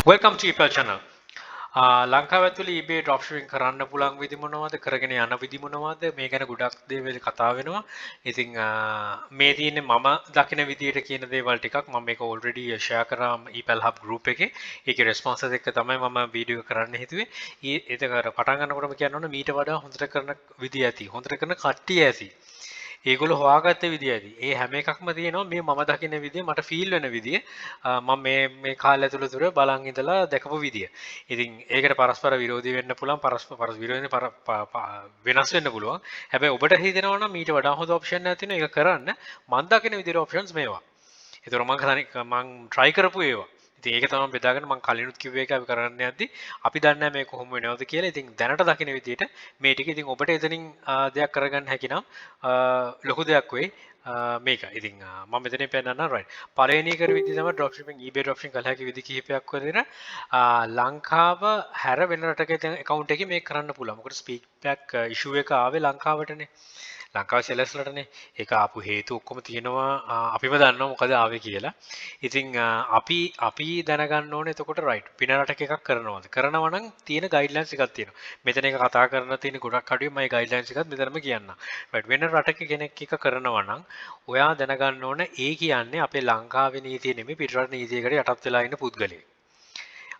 Welcome to Apple channel. ලංකාව ඇතුළේ eBay dropshipping කරන්න පුළුවන් විදි මොනවද කරගෙන යන විදි මොනවද මේ ගැන ගොඩක් දේවල් කතා වෙනවා. ඉතින් මේ තියෙන්නේ මම දකින විදියට කියන දේවල් ටිකක් මම මේක already share කරා Apple Hub group එකේ. ඒකේ responses එක තමයි මම වීඩියෝ කරන්න හිතුවේ. ඒක පටන් ගන්නකොටම කියන්න ඕනේ මීට වඩා හොඳට කරන විදිය ඇති. හොඳට කරන කට්ටිය ඇති. ඒගොල්ලෝ හොයාගත්ත විදිය ඇති. ඒ හැම එකක්ම තියෙනවා මේ මම දකින විදිය මට ෆීල් වෙන විදිය. මම මේ කාලය ඇතුළත බලන් ඉඳලා දැකපු විදිය. ඉතින් ඒකට පරස්පර විරෝධී වෙන්න පුළුවන් පරස්පර විරෝධී වෙනස් වෙන්න පුළුවන්. හැබැයි ඔබට හිතෙනවා නම් ඊට වඩා හොඳ ඔප්ෂන් එකක් තියෙනවා ඒක කරන්න. මම දකින විදියට ඔප්ෂන්ස් මේවා. ඒතර මම try කරපු ඒවා. ඉතින් ඒක තමයි බෙදාගෙන මම කලිනුත් කිව්ව එක අපි කරන්න යද්දි අපි දන්නේ නැහැ මේ කොහොම වෙනවද කියලා. ඉතින් දැනට දකින විදිහට මේ ටික ඉතින් ඔබට එතනින් දෙයක් කරගන්න හැකි නම් ලොකු දෙයක් වෙයි. මේක. ඉතින් මම මෙතනින් පෙන්නන්නම් right. පළවෙනි කර විදිහ තමයි dropshipping eBay dropshipping කළ හැකි විදි කිහිපයක් වදින ලංකාව හැර වෙන රටක තියෙන account එකේ මේක කරන්න පුළුවන්. මොකද speedpak issue එක ආවේ ලංකාවටනේ. ලංකාව සෙලස්ලටනේ ඒක ආපු හේතු ඔක්කොම තියෙනවා අපිම දන්නවා මොකද ආවේ කියලා. ඉතින් අපි දැනගන්න ඕනේ එතකොට රයිට් පින රටක එකක් කරනවාද? කරනවා නම් තියෙන ගයිඩ්ලයින්ස් එකක් තියෙනවා. මෙතන එක කතා කරන තියෙන ගොඩක් අඩුයි මම ගයිඩ්ලයින්ස් එකත් මෙතනම කියන්නම්. රයිට් වෙන රටක කෙනෙක් එක කරනවා නම් ඔයා දැනගන්න ඕනේ ඒ කියන්නේ අපේ ලංකාවේ නීතිය නෙමෙයි පිටරට නීතියකට යටත් වෙලා ඉන්න පුද්ගලයෙක්.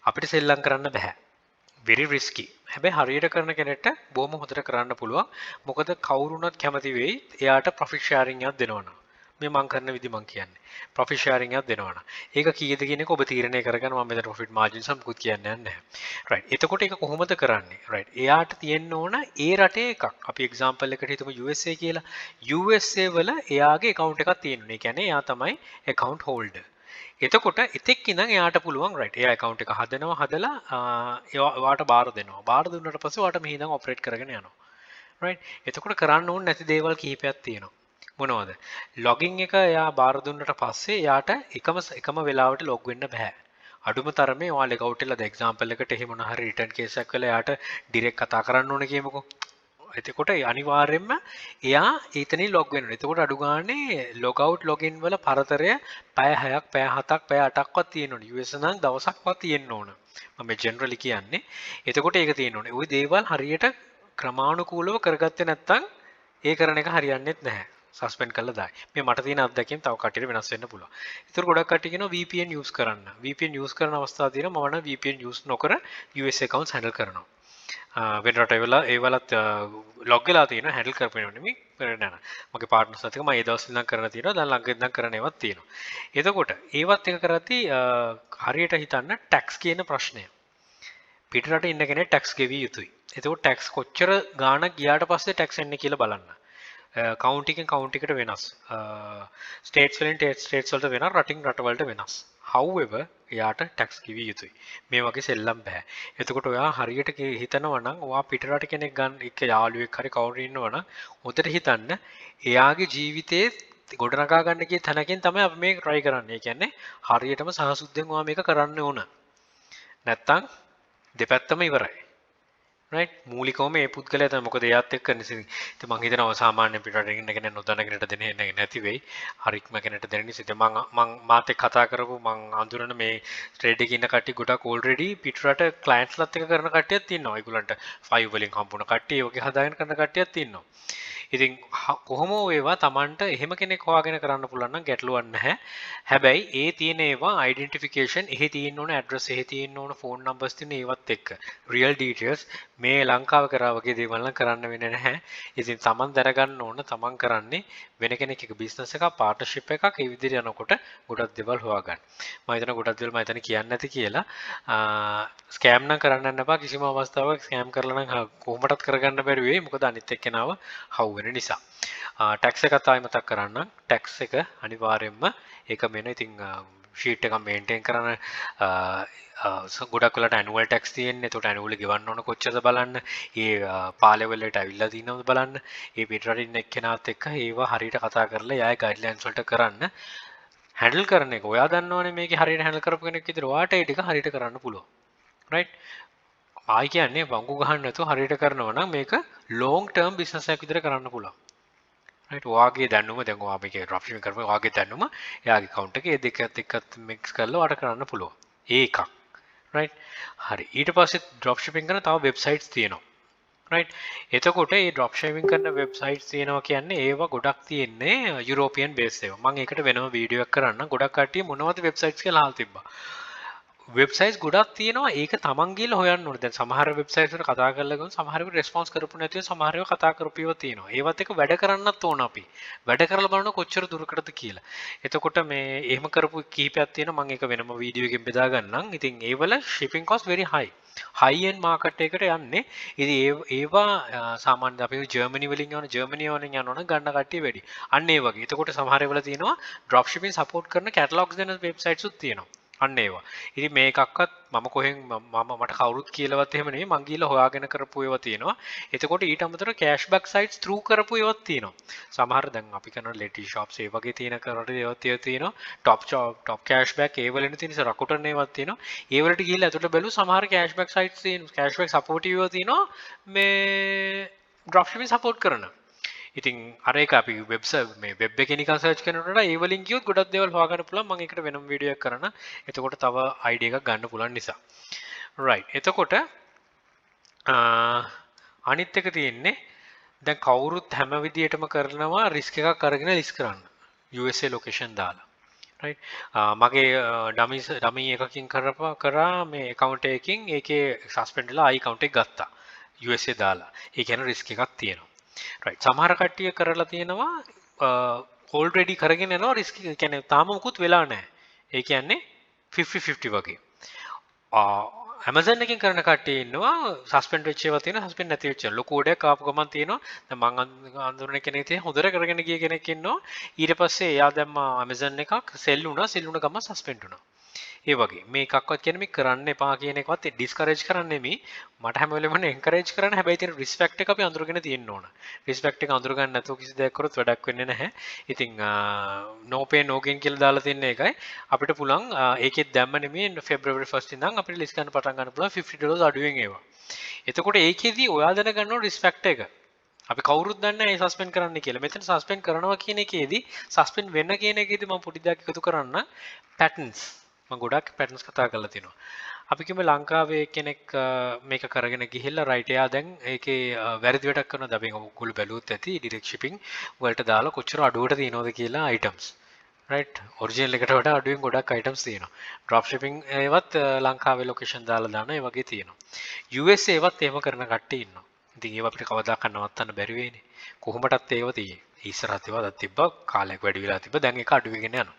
අපිට සෙල්ලම් කරන්න බෑ. very risky. හැබැයි හරියට කරන කෙනෙක්ට බොහොම හොඳට කරන්න පුළුවන්. මොකද කවුරුණත් කැමති වෙයි එයාට profit sharing එකක් දෙනවනම්. මේ මම කරන විදි මම කියන්නේ. profit sharing එකක් දෙනවනම්. ඒක කීයද කියන එක ඔබ තීරණය කරගන්න මම මෙතන profit margin සම්මුත් කියන්නේ නැහැ. right. එතකොට ඒක කොහොමද කරන්නේ? right. එයාට තියෙන්න ඕන ඒ රටේ එකක්. අපි example එකකට හිතමු USA කියලා. USA වල එයාගේ account එකක් තියෙනවා. ඒ කියන්නේ එයා තමයි account holder. එතකොට එතෙක් ඉඳන් එයාට පුළුවන් right එයා account එක හදනවා හදලා එයාට බාර දෙනවා බාර දුන්නාට පස්සේ ඔයාට මෙහි ඉඳන් ඔපරේට් කරගෙන යනවා right එතකොට කරන්න ඕනේ නැති දේවල් කිහිපයක් තියෙනවා මොනවද ලොගින් එක එයා බාර දුන්නාට පස්සේ එයාට එකම වෙලාවට ලොග් වෙන්න බෑ අඩුම තරමේ ඔයා ලොග් out වෙලා example එකට එහෙම මොන හරි return case එකක් කළා එයාට direct කතා කරන්න ඕනේ කියමුකෝ එතකොට අනිවාර්යෙන්ම එයා එතනින් ලොග් වෙනවා. එතකොට අඩු ගානේ log out login වල පරතරය පැය 6ක්, පැය 7ක්, පැය 8ක්වත් තියෙන්න ඕනේ. US නම් දවසක්වත් තියෙන්න ඕන. මම ජෙනරලි කියන්නේ. එතකොට ඒක තියෙන්න ඕනේ. ওই දේවල් හරියට ක්‍රමානුකූලව කරගත්තේ නැත්නම් ඒ කරන එක හරියන්නේත් නැහැ. සස්පෙන්ඩ් කරලා දායි. මේ මට තියෙන අත්දැකීම් තව කට්ටියට වෙනස් වෙන්න පුළුවන්. ඒතර ගොඩක් කට්ටිය කියනවා VPN use කරන්න. VPN use කරන අවස්ථා තියෙනවා. මම නම් VPN use නොකර US accounts handle කරනවා. වෙන රටවල ඒවලත් ලොග් වෙලා තියෙනවා හැන්ඩල් කරපේනව නෙමෙයි කරන්න යන මගේ පාර්ට්නර්ස් අතක මම ඒ දවස්වල ඉඳන් කරන තියෙනවා දැන් ළඟ ඉඳන් කරන ඒවත් තියෙනවා එතකොට ඒවත් එක කරද්දී හරියට හිතන්න ටැක්ස් කියන ප්‍රශ්නය පිටරට ඉන්න කෙනෙක් ටැක්ස් ගෙවිය යුතුයි එතකොට ටැක්ස් කොච්චර ගාණක් ගියාට පස්සේ ටැක්ස් එන්නේ කියලා බලන්න කවුන්ටි එකෙන් කවුන්ටි එකට වෙනස් ස්ටේට්ස් වලින් ස්ටේට්ස් වලට වෙනස් රටින් රට වලට වෙනස් however එයාට ටැක්ස් ගෙවිය යුතුයි මේ වගේ සෙල්ලම් බෑ එතකොට ඔයා හරියට හිතනවා නම් ඔයා පිටරට කෙනෙක් ගන්න එක යාළුවෙක් හරි කවුරු ඉන්නවා නම් හොඳට හිතන්න එයාගේ ජීවිතේ ගොඩනගා ගන්න කිය තැනකින් තමයි අපි මේක try කරන්නේ ඒ කියන්නේ හරියටම සහසුද්ධෙන් ඔයා මේක කරන්න ඕන නැත්තම් දෙපැත්තම ඉවරයි right මූලිකවම මේ පුද්ගලයා තමයි මොකද එයාත් එක්ක ඉතින් මම හිතනවා සාමාන්‍ය පිටරට ඉන්න කෙනෙක් නොදන්න කෙනෙක්ට දෙන්නේ නැති වෙයි හරික්ම කෙනෙක්ට දෙන්න නිසා මම මාත් එක්ක කතා කරපු මම අඳුරන මේ ට්‍රේඩ් එකේ ඉන්න කට්ටිය ගොඩක් already පිටරට ක්ලයන්ට්ස්ලත් එක්ක කරන කට්ටියක් තියෙනවා ඒගොල්ලන්ට 5 වලින් හම්බුන කට්ටිය වගේ හදාගෙන කරන කට්ටියක් තියෙනවා ඉතින් කොහොම වේවා Tamanට එහෙම කෙනෙක් හොයාගෙන කරන්න පුළුවන් නම් ගැටලුවක් නැහැ. හැබැයි ඒ තියෙන ඒවා identification එහෙ තියෙන්න ඕන address එහෙ තියෙන්න ඕන phone numbers තියෙන ඒවත් එක්ක real details මේ ලංකාව කරා වගේ දේවල් නම් කරන්න වෙන්නේ නැහැ. ඉතින් Taman දැනගන්න ඕන Taman කරන්නේ වෙන කෙනෙක් එක business එකක් partnership එකක් ඒ විදිහට යනකොට ගොඩක් දේවල් හොයාගන්න. මම හිතන ගොඩක් දේවල් මම හිතන්නේ කියන්නේ නැති කියලා. ස්කෑම් නම් කරන්න යන්න එපා කිසිම අවස්ථාවක ස්කෑම් කරලා නම් කොහොමදත් කරගන්න බැරි වෙයි. මොකද අනිත් එක්කෙනාව හවු වෙන නිසා. ටැක්ස් එක තමයි මතක් කරන්න. ටැක්ස් එක අනිවාර්යයෙන්ම ඒක මෙන්න ඉතින් ෂීට් එක මේන්ටේන් කරන ගොඩක් වෙලාට ඇනුවල් ටැක්ස් තියෙන්නේ. ඒකට ඇනුවල් ගෙවන්න ඕන කොච්චරද බලන්න. ඒ පාලෙවල් වලට අවිල්ලා තියෙනවද බලන්න. ඒ පිටරටින් ඉන්න එක්කෙනාත් එක්ක ඒවා හරියට කතා කරලා යාගේ ගයිඩ්ලයින්ස් වලට කරන්න. හැන්ඩල් කරන එක ඔයා දන්නවනේ මේකේ හරියට හැන්ඩල් කරපු කෙනෙක් විතර ඔයාට ඒ ටික හරියට කරන්න පුළුවන්. right ආයි කියන්නේ වංගු ගහන්න නැතුව හරියට කරනවා නම් මේක long term business එකක් විතර කරන්න පුළුවන්. right ඔයාගේ දැනුම දැන් ඔයා මේකේ dropshipping කරපුවා ඔයාගේ දැනුම එයාගේ account එකේ ඒ දෙකත් එක්කත් mix කරලා ඔයාට කරන්න පුළුවන්. ඒ එකක්. right හරි ඊට පස්සේ drop shipping කරන තව websites තියෙනවා right එතකොට මේ drop shipping කරන websites තියෙනවා කියන්නේ ඒවා ගොඩක් තියෙන්නේ European based ඒවා මම ඒකට වෙනම වීඩියෝ එකක් කරන්න ගොඩක් කට්ටිය මොනවද websites කියලා අහලා තිබ්බා වෙබ්සයිට්ස් ගොඩක් තියෙනවා ඒක තමන් ගිහලා හොයන්න ඕනේ. දැන් සමහර වෙබ්සයිට්ස් වල කතා කරලා ගමන් සමහර වෙලාවට රෙස්පොන්ස් කරපු නැතිව සමහර ඒවා කතා කරපු ඒවා තියෙනවා. ඒවත් එක වැඩ කරන්නත් ඕන අපි. වැඩ කරලා බලන්න කොච්චර දුරකටද කියලා. එතකොට මේ එහෙම කරපු කීපයක් තියෙනවා මම ඒක වෙනම වීඩියෝ එකකින් බෙදා ගන්නම්. ඉතින් ඒවල shipping cost very high. high end market එකට යන්නේ. ඉතින් ඒවා සාමාන්‍යයෙන් අපි ජර්මනි වලින් යන ජර්මනි වලින් යනවනම් ගන්න කට්ටිය වැඩි. අන්න ඒ වගේ. එතකොට සමහර ඒවල තියෙනවා drop shipping support කරන catalogs දෙන වෙබ්සයිට්ස් උත් තියෙනවා. අන්න ඒවා. ඉතින් මේකක්වත් මම කොහෙන් මට කවුරුත් කියලාවත් එහෙම නෙමෙයි මං ගිහලා හොයාගෙන කරපු ඒවා තියෙනවා. එතකොට ඊට අමතරව cashback sites through කරපු ඒවාත් තියෙනවා. සමහර දැන් අපි කරන leti shops ඒ වගේ තියෙන කරට ඒවාත් තියෙනවා. top cashback ඒ වලින් තියෙන රකුටන් ඒවාත් තියෙනවා. ඒ වලට ගිහලා ඇතුළට බැලුවා සමහර cashback sites තියෙනවා. cashback supportive ඒවා තියෙනවා. මේ dropshipping support කරන. ඉතින් අර එක අපි මේ වෙබ් එකේ නිකන් සර්ච් කරනකොට ඒ වලින් කියොත් ගොඩක් දේවල් හොයාගන්න පුළුවන් මම ඒකට වෙනම වීඩියෝ එකක් කරන්න. එතකොට තව අයිඩියා එකක් ගන්න පුළුවන් නිසා. right. එතකොට අනිත් එක තියෙන්නේ දැන් කවුරුත් හැම විදියටම කරනවා රිස්ක් එකක් අරගෙන ලිස්ට් කරන්න. USA location දාලා. right. මගේ ඩමි එකකින් කරා මේ account එකකින් ඒකේ suspend වෙලා i account එක ගත්තා. USA දාලා. ඒ කියන්නේ රිස්ක් එකක් තියෙනවා. right සමහර කට්ටිය කරලා තියෙනවා already කරගෙන යනවා රිස්ක් කියන්නේ තාම මුකුත් වෙලා නැහැ. ඒ කියන්නේ 50-50 වගේ. Amazon එකෙන් කරන කට්ටිය ඉන්නවා සස්පෙන්ඩ් වෙච්ච ඒවා තියෙනවා සස්පෙන්ඩ් නැති වෙච්ච ලොකු ඕඩයක් ආපු ගමන් තියෙනවා. දැන් මම අඳුරන කෙනෙක් තියෙන හොඳට කරගෙන ගිය කෙනෙක් ඉන්නවා. ඊට පස්සේ එයා දැම්මා Amazon එකක් සෙල් වුණා ගමන් සස්පෙන්ඩ් වුණා. ඒ වගේ මේ එකක්වත් කියන්නේ මේ කරන්න එපා කියන එකවත් ඩිස්කරේජ් කරන්නේ නෙමෙයි මට හැම වෙලෙම එන්කරේජ් කරන්න හැබැයි තියෙන රිස්පෙක්ට් එක අපි අඳුරගෙන තියෙන්න ඕන රිස්පෙක්ට් එක අඳුර ගන්න නැතුව කිසි දෙයක් කරොත් වැඩක් වෙන්නේ නැහැ ඉතින් no pay no gain කියලා දාලා තියෙන එකයි අපිට පුළුවන් ඒකෙත් දැම්ම නෙමෙයි February 1st ඉඳන් අපිට ලිස්ට් ගන්න පටන් ගන්න පුළුවන් $50 අඩුවෙන් ඒවා එතකොට ඒකෙදි ඔයා දැනගන්න ඕන රිස්පෙක්ට් එක අපි කවුරුත් දන්නේ නැහැ ඒ සස්පෙන්ඩ් කරන්න කියලා මෙතන සස්පෙන්ඩ් කරනවා කියන එකේදී සස්පෙන්ඩ් වෙන්න කියන එකේදී මම පොඩි දෙයක් එකතු කරන්න පැටර්න්ස් මම ගොඩක් පැටර්න්ස් කතා කරලා තිනවා. අපි කිව්ව ලංකාවේ කෙනෙක් මේක කරගෙන ගිහිල්ලා රයිට් එයා දැන් ඒකේ වැරදි වැඩක් කරනවා. අපි ඔයගොල්ලෝ බැලුවොත් ඇති ඩිරෙක්ට් shipping වලට දාලා කොච්චර අඩුවට තියෙනවද කියලා items. right ඔරිජිනල් එකට වඩා අඩුවෙන් ගොඩක් items තියෙනවා. drop shipping ඒවත් ලංකාවේ location දාලා දාන ඒ වගේ තියෙනවා. USA ඒවත් එහෙම කරන කට්ටිය ඉන්නවා. ඉතින් ඒව අපිට කවදාකවත් නවත්තන්න බැරි වෙන්නේ. කොහොමටත් ඒව තියෙන්නේ. ඉස්සරහත් ඒවා තිබ්බා කාලයක් වැඩි වෙලා තිබ්බා දැන් ඒක අඩු වෙගෙන යනවා.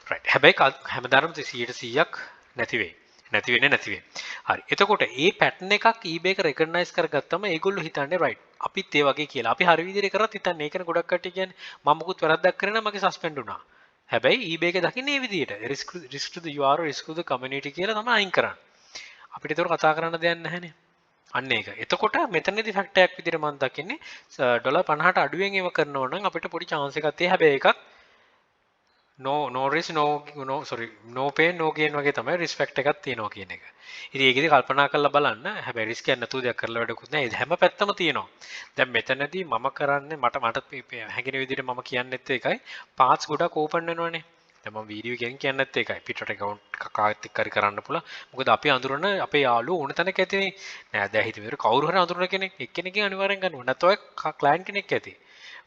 right හැබැයි හැමදාම 100%ක් නැති වෙයි. නැති වෙන්නේ. හරි. එතකොට මේ පැටර්න් එකක් eBay එක recognize කරගත්තම ඒගොල්ලෝ හිතන්නේ right. අපිත් ඒ වගේ කියලා. අපි හරි විදිහට කරත් හිතන්නේ ඒකනේ ගොඩක් කට්ටිය කියන්නේ මම මුකුත් වැරද්දක් කරේ නැහැ මගේ suspend වුණා. හැබැයි eBay එක දකින්නේ මේ විදිහට. risk to the URL risk to the community කියලා තමයි අයින් කරන්නේ. අපිට ඒක කතා කරන්න දෙයක් නැහැනේ. අන්න ඒක. එතකොට මෙතනදී ෆැක්ටර් එකක් විදිහට මම දකින්නේ $50ට අඩුවෙන් ඒව කරනවා නම් අපිට පොඩි chance එකක් තියෙයි. හැබැයි ඒකත් no risk no pain no gain වගේ තමයි respect එකක් තියෙනවා කියන එක. ඉතින් ඒකෙදි කල්පනා කරලා බලන්න. හැබැයි risk එකක් නැතුව දෙයක් කරලා වැඩකුත් නැහැ. ඒ හැම පැත්තම තියෙනවා. දැන් මෙතනදී මම කරන්නේ මට හැඟෙන විදිහට මම කියන්නෙත් ඒකයි. parts ගොඩක් open වෙනවනේ. දැන් මම වීඩියෝ එකෙන් කියන්නෙත් ඒකයි. පිටරට account කාගෙත් එක්ක හරි කරන්න පුළුවන්. මොකද අපි අඳුරන අපේ යාළුවෝ ඕන තැනක ඇතිනේ. නෑ දැන් හිතේ කවුරු හරි අඳුරන කෙනෙක් එක්කෙනෙක්ගෙන් අනිවාර්යෙන් ගන්න ඕන. නැත්නම් ඔය client කෙනෙක් ඇති.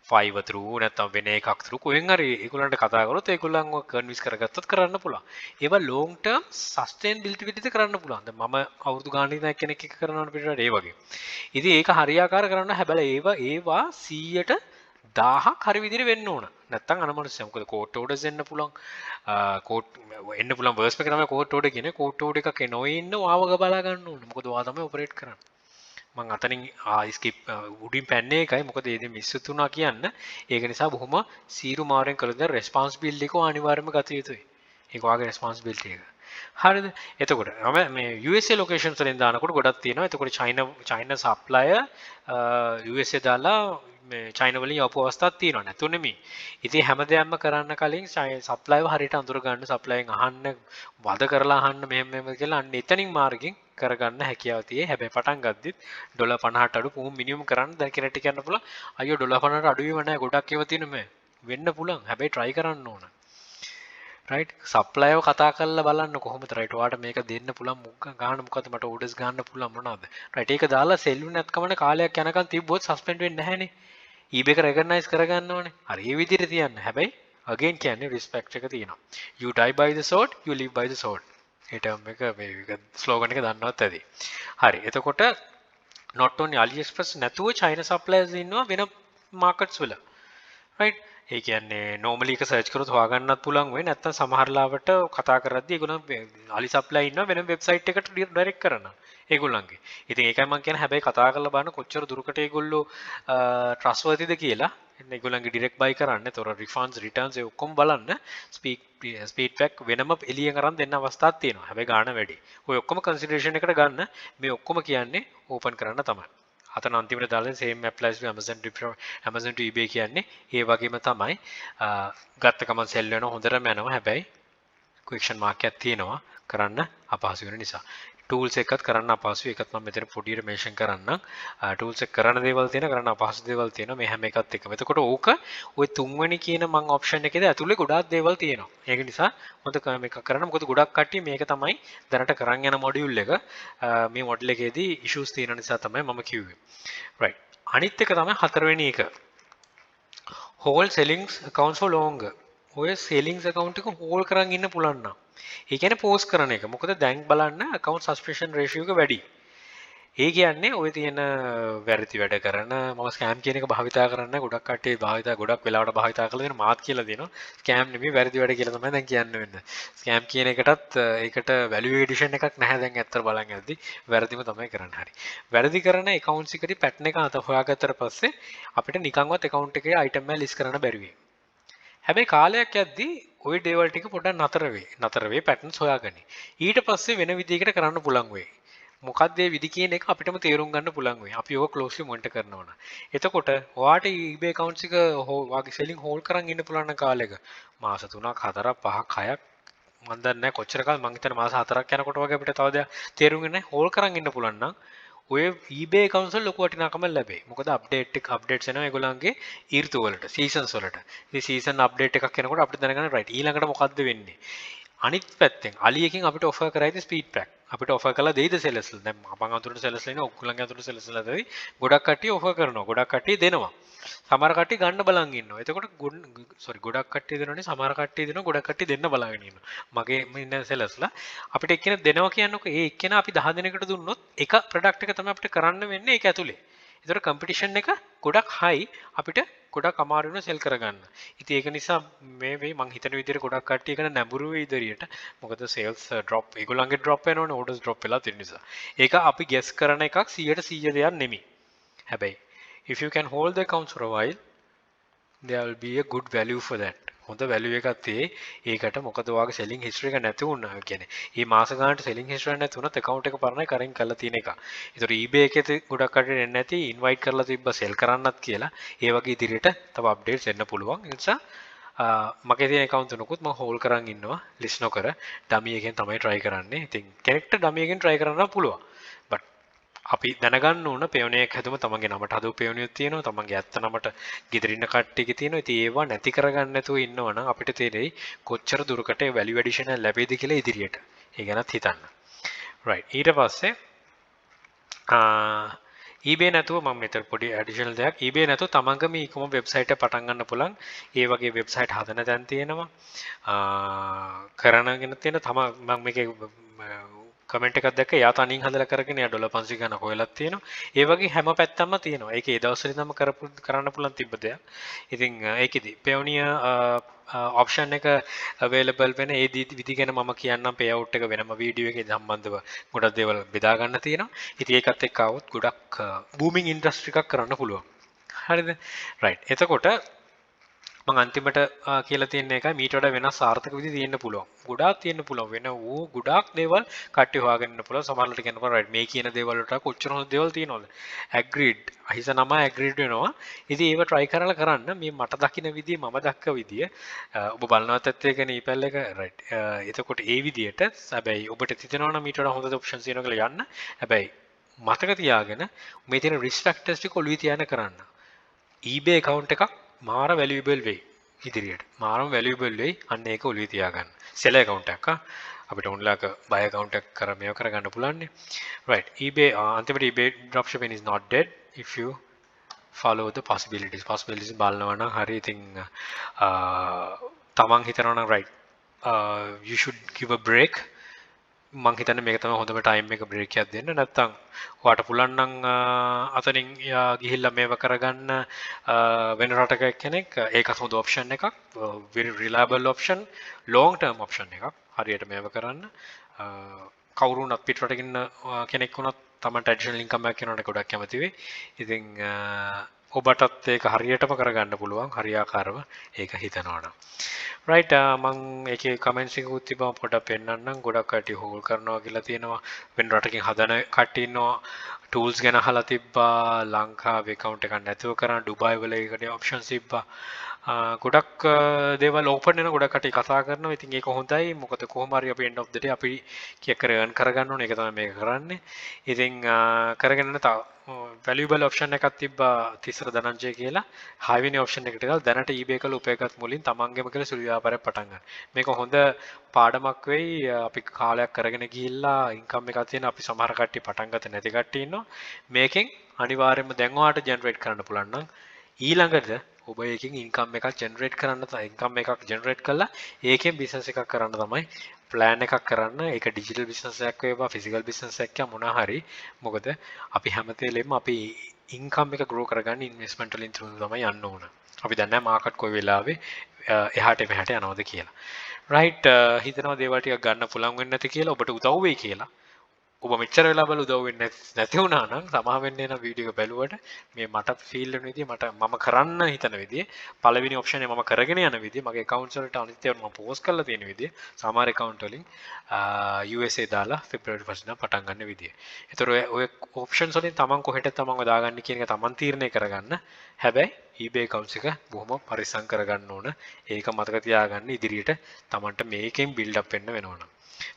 Fiverr through නැත්නම් වෙන එකක් through කොහෙන් හරි ඒගොල්ලන්ට කතා කරොත් ඒගොල්ලන්ව කන්වින්ස් කරගත්තොත් කරන්න පුළුවන්. ඒවා long term sustainability විදිහට කරන්න පුළුවන්. දැන් මම අවුරුදු ගානක් ඉඳන් කෙනෙක් එක්ක කරනවට පිටරට ඒ වගේ. ඉතින් ඒක හරියාකාර කරන්න හැබැයි ඒවා 100%ක් හරි විදිහට වෙන්න ඕන. නැත්නම් අනමනසයි. මොකද කෝට් ඕඩර්ස් එන්න පුළුවන්. කෝට් එන්න පුළුවන් වර්ස් එක තමයි කෝට් ඕඩර් කියන්නේ. කෝට් ඕඩර් එකක් එනෝයි ඉන්න ආවග බලා ගන්න ඕන. මොකද ඔයා තමයි ඔපරේට් කරන්නේ. මං අතනින් ස්කිප් උඩින් පැන්නේ එකයි මොකද ඒ දේ මිස් වුණා කියන්න ඒක නිසා බොහොම සීරු මාරෙන් කළොත් රෙස්පොන්සිබිලිටි එක අනිවාර්යයෙන්ම ගත යුතුයි ඒක වාගේ රෙස්පොන්සිබිලිටි එක හරිද එතකොට මම මේ USA ලොකේෂන්ස් වලින් දානකොට ගොඩක් තියෙනවා එතකොට චයිනා සප්ලයර් USA දාලා මේ චයිනා වලින් යවපු අවස්ථාවක් තියෙනවා නැතු නෙමෙයි ඉතින් හැමදේම කරන්න කලින් සප්ලයර් හරියට අඳුර ගන්න සප්ලයර්ෙන් අහන්න වද කරලා අහන්න මෙහෙම කියලා අන්න එතනින් මාර්ගෙන් කරගන්න හැකියාව තියෙයි. හැබැයි පටන් ගද්දිත් $50ට අඩු පුහු මිනිමම් කරන්න දැන් කෙනෙක්ට කියන්න පුළුවන්. අයියෝ $50ට අඩු වීම නැහැ. ගොඩක් ඒවා තියෙන මේ වෙන්න පුළුවන්. හැබැයි try කරන්න ඕන. right සප්ලයර් කතා කරලා බලන්න කොහොමද right ඔයාට මේක දෙන්න පුළුවන් මුග්ග ගන්න මොකද මට ඕඩර්ස් ගන්න පුළුවන් මොනවද right ඒක දාලා සෙල් වෙන්නේ නැත්කමනේ කාලයක් යනකම් තිබ්බොත් සස්පෙන්ඩ් වෙන්නේ නැහනේ eBay එක recognize කරගන්න ඕනේ හරි ඒ විදිහට තියන්න හැබැයි again කියන්නේ respect එක තියෙනවා you die by the sword you live by the sword A term එක මේක ස්ලෝගන් එක දන්නවත් ඇති හරි එතකොට not only AliExpress නැතුව China suppliers ඉන්නවා වෙන markets වල right ඒ කියන්නේ normally එක search කරොත් හොයාගන්නත් පුළුවන් වෙයි නැත්නම් සමහර ලාවට කතා කරද්දී ඒගොල්ලෝ Ali supply ඉන්නවා වෙන website එකට direct කරනවා ඒගොල්ලන්ගේ. ඉතින් ඒකයි මම කියන්නේ හැබැයි කතා කරලා බලන්න කොච්චර දුරකට ඒගොල්ලෝ trustworthyද කියලා. එන්න ඒගොල්ලන්ගේ direct buy කරන්න. ඒතොර refunds returns ඒ ඔක්කොම බලන්න speedpak වෙනම එළියෙන් අරන් දෙන්න අවස්ථාවක් තියෙනවා. හැබැයි ගාණ වැඩි. ඔය ඔක්කොම consideration එකට ගන්න මේ ඔක්කොම කියන්නේ open කරන්න තමයි. අතන අන්තිමට දාලා same applies to Amazon to eBay කියන්නේ ඒ වගේම තමයි ගත්ත ගමන් sell වෙනවා හොඳටම යනවා හැබැයි question mark එකක් තියෙනවා කරන්න අපහසු වෙන නිසා tools එකත් කරන්න අපහසුයි ඒකත් මම මෙතන පොඩියට mention කරන්නම් tools එක කරන දේවල් තියෙනවා කරන්න අපහසු දේවල් තියෙනවා මේ හැම එකත් එකම එතකොට ඕක ওই තුන්වෙනි කියන මම option එකේදී ඇතුලේ ගොඩාක් දේවල් තියෙනවා ඒක නිසා හොඳ මේක කරන්න මොකද ගොඩක් කට්ටිය මේක තමයි දැනට කරන් යන module එක මේ module එකේදී issues තියෙන නිසා තමයි මම කිව්වේ right අනිත් එක තමයි හතරවෙනි එක whole sellings accounts for longer ඔය සෙලින්ග්ස් account එක හෝල් කරන් ඉන්න පුළුවන් නම් ඒ කියන්නේ පෝස්ට් කරන එක. මොකද දැන් බලන්න account suspension ratio එක වැඩි. ඒ කියන්නේ ඔය තියෙන වැරදි වැඩ කරන මම ස්කෑම් කියන එක භාවිතා කරන්න ගොඩක් කට්ටිය ගොඩක් වෙලාවට භාවිතා කරලා දෙන මාත් කියලා දෙනවා. ස්කෑම් නෙමෙයි වැරදි වැඩ කියලා තමයි දැන් කියන්න වෙන්නේ. ස්කෑම් කියන එකටත් ඒකට value addition එකක් නැහැ දැන් ඇත්තට බලන් යද්දි. වැරදිම තමයි කරන්න හරි. වැරදි කරන accounts එකේ pattern එක අත හොයාගත්තට පස්සේ අපිට නිකන්වත් account එකේ item එක list කරන්න බැරි වෙයි. හැබැයි කාලයක් යද්දී ওই දේවල් ටික පොඩ්ඩක් නතර වෙයි පැටර්න්ස් හොයාගනි. ඊට පස්සේ වෙන විදිහකට කරන්න පුළුවන් වෙයි. මොකක්ද මේ විදි කියන එක අපිටම තේරුම් ගන්න පුළුවන් වෙයි. අපි ඕක closely monitor කරනවා නම්. එතකොට ඔයාට eBay accounts එක වාගේ selling hold කරන් ඉන්න පුළුවන් කාලෙක මාස 3ක් 4ක් 5ක් 6ක් මම දන්නේ නැහැ කොච්චර කාලෙ මං හිතන්නේ මාස 4ක් යනකොට වගේ අපිට තව දෙයක් තේරුම් ගන්න hold කරන් ඉන්න පුළුවන් නම් ඔය eBay accounts වල ලොකු වටිනාකමක් ලැබෙයි. මොකද අප්ඩේට්ස් එනවා ඒගොල්ලන්ගේ ඍතු වලට, සීසන්ස් වලට. ඉතින් සීසන් අප්ඩේට් එකක් එනකොට අපිට දැනගන්න රයිට් ඊළඟට මොකද්ද වෙන්නේ. අනිත් පැත්තෙන් Ali එකෙන් අපිට ඔෆර් කරයිද speedpak. අපිට ඔෆර් කළා දෙයිද sellers. දැන් අපන් අතුරට sellers ඉන්නේ ඔක්කොලගේ අතුරට sellers ලදී. ගොඩක් කට්ටිය ඔෆර් කරනවා. ගොඩක් කට්ටිය දෙනවා. සමහර කට්ටිය ගන්න බලන් ඉන්නවා. එතකොට ගොඩක් කට්ටිය දෙනවනේ සමහර කට්ටිය දෙනවා ගොඩක් කට්ටිය දෙන්න බලාගෙන ඉන්නවා. මගේ ඉන්න sellers අපිට එක්කෙනෙක් දෙනවා කියන්නකො ඒ එක්කෙනා අපි 10 දෙනෙකුට දුන්නොත් එක product එක තමයි අපිට කරන්න වෙන්නේ ඒක ඇතුලේ. ඒතර competition එක ගොඩක් high අපිට ගොඩක් අමාරු වෙන sell කරගන්න. ඉතින් ඒක නිසා මේ මං හිතන විදිහට ගොඩක් කට්ටිය එකට නැඹුරු වෙයි ඉදිරියට. මොකද sales drop ඒගොල්ලන්ගේ drop වෙනවනේ orders drop වෙලා තියෙන නිසා. ඒක අපි guess කරන එකක් 100% දෙයක් නෙමෙයි. හැබැයි if you can hold the accounts for a while there will be a good value for that. හොඳ value එකක් තියෙයි. ඒකට මොකද ඔයාගේ selling history එක නැති වුණා කියන්නේ. මේ මාස ගානට selling history නැති වුණත් account එක පරණයි කරෙන් කරලා තියෙන එක. ඒතර eBay එකේ ගොඩක් කටට එන්නේ නැති invite කරලා තිබ්බ sell කරන්නත් කියලා. ඒ වගේ ඉදිරියට තව updates එන්න පුළුවන්. ඒ නිසා මගේ තියෙන account තුනකුත් මම hold කරන් ඉන්නවා list නොකර. dummy එකෙන් තමයි try කරන්නේ. ඉතින් කෙනෙක්ට dummy එකෙන් try කරන්න පුළුවන්. but අපි දැනගන්න ඕන Payoneer එක හැදුම තමන්ගේ නමට හදපු Payoneer තියෙනවා තමන්ගේ ඇත්ත නමට ගෙදර ඉන්න කට්ටියගේ තියෙනවා ඉතින් ඒවා නැති කරගන්න නැතුව ඉන්නවනම් අපිට තේරෙයි කොච්චර දුරකට value addition ලැබෙයිද කියලා ඉදිරියට ඒ ගැනත් හිතන්න right ඊට පස්සේ eBay නැතුව මම මෙතන පොඩි additional දෙයක් eBay නැතුව තමන්ගම e-commerce website එක පටන් ගන්න පුළුවන් ඒ වගේ website හදන තැන් තියෙනවා කරනගෙන තියෙන මම මේකේ කමෙන්ට් එකක් දැක්ක එයා තනියෙන් හදලා කරගෙන එයා $500 ගන්න හොයලත් තියෙනවා. ඒ වගේ හැම පැත්තක්ම තියෙනවා. ඒක ඒ දවස්වල ඉඳන්ම කරන්න පුළුවන් තිබ්බ දෙයක්. ඉතින් ඒකෙදි Payoneer option එක available වෙන ඒ විදි ගැන මම කියන්නම් payout එක වෙනම වීඩියෝ එකේ සම්බන්ධව ගොඩක් දේවල් බෙදා ගන්න තියෙනවා. ඉතින් ඒකත් එක්ක આવොත් ගොඩක් booming industry එකක් කරන්න පුළුවන්. හරිද? right. එතකොට මම අන්තිමට කියලා තියෙන එකයි මීට වඩා වෙනස් සාර්ථක විදි තියෙන්න පුළුවන්. ගොඩාක් තියෙන්න පුළුවන්. වෙන ඌ ගොඩාක් දේවල් කට්ටිය හොයාගෙන ඉන්න පුළුවන්. සමහරවිට කියනවා right මේ කියන දේවල් වලට කොච්චර හොඳ දේවල් තියෙනවද? agreed. අහිස නම agreed වෙනවා. ඉතින් ඒව try කරලා කරන්න මේ මට දකින්න විදිය මම දැක්ක විදිය ඔබ බලනවත් ඇත්තේකනේ ඊපැල් එක right. එතකොට ඒ විදියට හැබැයි ඔබට හිතෙනවා නම් මීට වඩා හොඳ options තියෙනවා කියලා යන්න. හැබැයි මතක තියාගෙන මේ තියෙන risk factors ටික ඔළුවේ තියාගෙන කරන්න. eBay account එකක් මාර valuable වෙයි. ඉදිරියට මාරම වැලියබල් වෙයි. අන්න ඒක ඔළුවේ තියාගන්න. seller account එකක් අපිට ඔන්ලයින් buy account එක කර මේව කරගන්න පුළුවන් නේ. right eBay අන්තිමට eBay dropshipping is not dead if you follow the possibilities බලනවා නම් හරි. ඉතින් තමන් හිතනවා නම් right you should give a break. මං හිතන්නේ මේක තමයි හොඳම ටයිම් එක බ්‍රේක් එකක් දෙන්න. නැත්තම් ඔයාට පුළුවන් නම් අතනින් ගිහිල්ලා මේව කරගන්න වෙන රටක කෙනෙක් ඒකත් හොඳ ඔප්ෂන් එකක්. very reliable option, long term option එකක්. හරියට මේව කරන්න කවුරු වුණත් පිට රටකින් කෙනෙක් වුණත් තමන්ට additional income එකක් වෙනවට ගොඩක් කැමති වෙයි. ඉතින් ඔබටත් ඒක හරියටම කරගන්න පුළුවන් හරියාකාරව ඒක හිතනවා නම්. right මං ඒකේ කමෙන්ට්ස් එකකුත් තිබ්බම පොඩ්ඩක් පෙන්නන්නම්. ගොඩක් කට්ටිය හෝල් කරනවා කියලා තියෙනවා. වෙන රටකින් හදන කට්ටිය ඉන්නවා. tools ගැන අහලා තිබ්බා. ලංකාවේ account එකක් නැතුව කරන්න ඩුබායි වල ඒකට options තිබ්බා. ගොඩක් දේවල් ඕපන් වෙන ගොඩක් කට්ටිය කතා කරනවා. ඉතින් ඒක හොඳයි. මොකද කොහොම හරි අපි end of the day අපි කීයක් කර earn කරගන්න ඕනේ. ඒක තමයි මේක කරන්නේ. ඉතින් කරගෙන යන තව valuable option එකක් තිබ්බා තිසර ධනංජය කියලා. high වෙනි option එකට ගාලා දැනට eBay කළ උපයගත් මුලින් තමන්ගේම කියලා සුළු ව්‍යාපාරයක් පටන් ගන්න. මේක හොඳ පාඩමක් වෙයි. අපි කාලයක් කරගෙන ගිහිල්ලා income එකක් තියෙන අපි සමහර කට්ටිය පටන් ගත නැති කට්ටිය ඉන්නවා. මේකෙන් අනිවාර්යයෙන්ම දැන් ඔයාලට generate කරන්න පුළුවන් නම් ඊළඟට ඔබ එකකින් income එකක් generate කරන්න income එකක් generate කළා ඒකෙන් business එකක් කරන්න තමයි plan එකක් කරන්න. ඒක digital business එකක් වේවා physical business එකක් මොනවා හරි. මොකද අපි හැමතේලෙම අපි income එක grow කරගන්න investment වලින් through තමයි යන්න ඕන. අපි දන්නේ නැහැ market කොයි වෙලාවෙ එහාට මෙහාට යනවද කියලා. right හිතනවා දේවල් ටිකක් ගන්න පුළුවන් වෙන්නේ නැති කියලා ඔබට උදව් වෙයි කියලා. ඔබ මෙච්චර වෙලා බල උදව් වෙන්නේ නැති වුණා නම් සමා වෙන්නේ නැන වීඩියෝ එක බැලුවට මේ මට ෆීල් වෙන විදිය මම කරන්න හිතන විදිය පළවෙනි ඔප්ෂන් එක මම කරගෙන යන විදිය මගේ accounts වලට අනිත් ඒවා මම පෝස්ට් කරලා තියෙන විදිය සමහර account වලින් USA දාලා February 1 ට පටන් ගන්න විදිය. ඒතර ඔය ඔප්ෂන්ස් වලින් තමන් කොහෙට තමන්ව දාගන්න කියන එක තමන් තීරණය කරගන්න. හැබැයි eBay accounts එක බොහොම පරිස්සම් කරගන්න ඕන. ඒක මතක තියාගන්න ඉදිරියට තමන්ට මේකෙන් build up වෙන්න වෙනවා.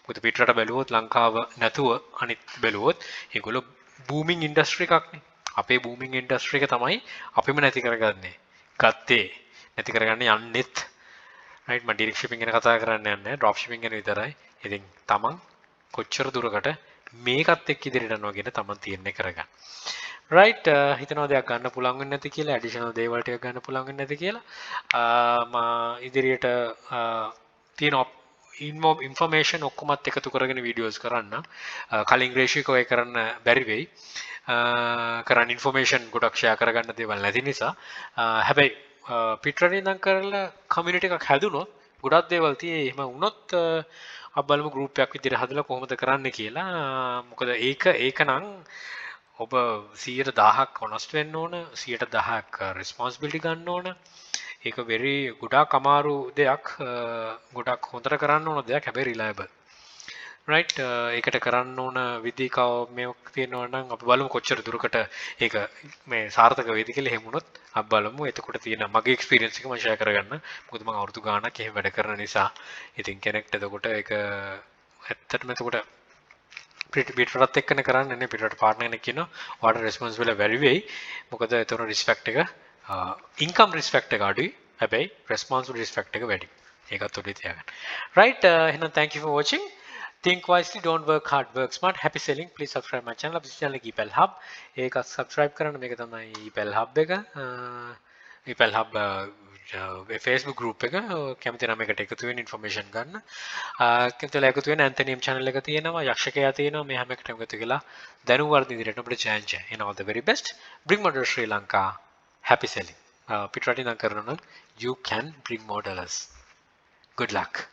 මොකද පිටරට බැලුවොත් ලංකාව නැතුව අනිත් බැලුවොත් ඒගොල්ලෝ booming industry එකක් නේ. අපේ booming industry එක තමයි අපිම නැති කරගන්නේ. ගත්තේ නැති කරගන්න යන්නෙත්. right මම direct shipping ගැන කතා කරන්න යන්නේ drop shipping ගැන විතරයි. ඉතින් තමන් කොච්චර දුරකට මේකත් එක්ක ඉදිරියට යනවා කියන තමන් තීරණය කරගන්න. right හිතනවා දෙයක් ගන්න පුළුවන් වෙන්නේ නැති කියලා additional දේවල් ටික ගන්න පුළුවන් වෙන්නේ නැති කියලා මම ඉදිරියට තියෙන information ඔක්කොමත් එකතු කරගෙන වීඩියෝස් කරන්න. කලින් රේෂිකෝ ඒ කරන්න බැරි වෙයි. කරන්න information ගොඩක් share කරගන්න දේවල් නැති නිසා. හැබැයි පිටරටින් ඉඳන් කරලා community එකක් හැදුනොත් ගොඩක් දේවල් තියෙයි. එහෙම වුණොත් අපි බලමු group එකක් විදිහට හදලා කොහොමද කරන්න කියලා. මොකද ඒක නම් ඔබ 100%ක් honest වෙන්න ඕන. 100%ක් responsibility ගන්න ඕන. ඒක very ගොඩාක් අමාරු දෙයක්. ගොඩක් හොඳට කරන්න ඕන දෙයක්. හැබැයි reliable. right ඒකට කරන්න ඕන විදිහකව මේක තියෙනවා නම් අපි බලමු කොච්චර දුරකට ඒක මේ සාර්ථක වේද කියලා එහෙම වුණොත් අපි බලමු. එතකොට තියෙන මගේ experience එක මම share කරගන්න. මොකද මම අවුරුදු ගාණක් එහෙම වැඩ කරන නිසා. ඉතින් කෙනෙක්ට එතකොට ඒක ඇත්තටම එතකොට පිටරටත් එක්කනේ කරන්නේ නේ. පිටරට partner කෙනෙක් කියනවා ඔයාලට responsible very වෙයි. මොකද එතකොට respect එක income respect එක අඩුයි. හැබැයි responsible respect එක වැඩි. ඒකත් උඩේ තියාගන්න. right එහෙනම් thank you for watching. Think wisely, don't work hard, work smart. Happy selling. Please subscribe my channel. අපේ channel එක EPL Hub. ඒක subscribe කරන්න. මේක තමයි EPL Hub එක. EPL Hub Facebook group එක. කැමති නම් එකට එකතු වෙන්න information ගන්න. කැමතිලා එකතු වෙන්න ඇන්තනියම් channel එක තියෙනවා. යක්ෂකයා තියෙනවා. මේ හැම එකටම එකතු වෙලා දැනුම් වර්ධන ඉදිරියට අපිට chance එක. And all the very best. Bring more to Sri Lanka. Happy selling. පිටරටින් නම් කරනවා නම් you can bring more dollars. Good luck.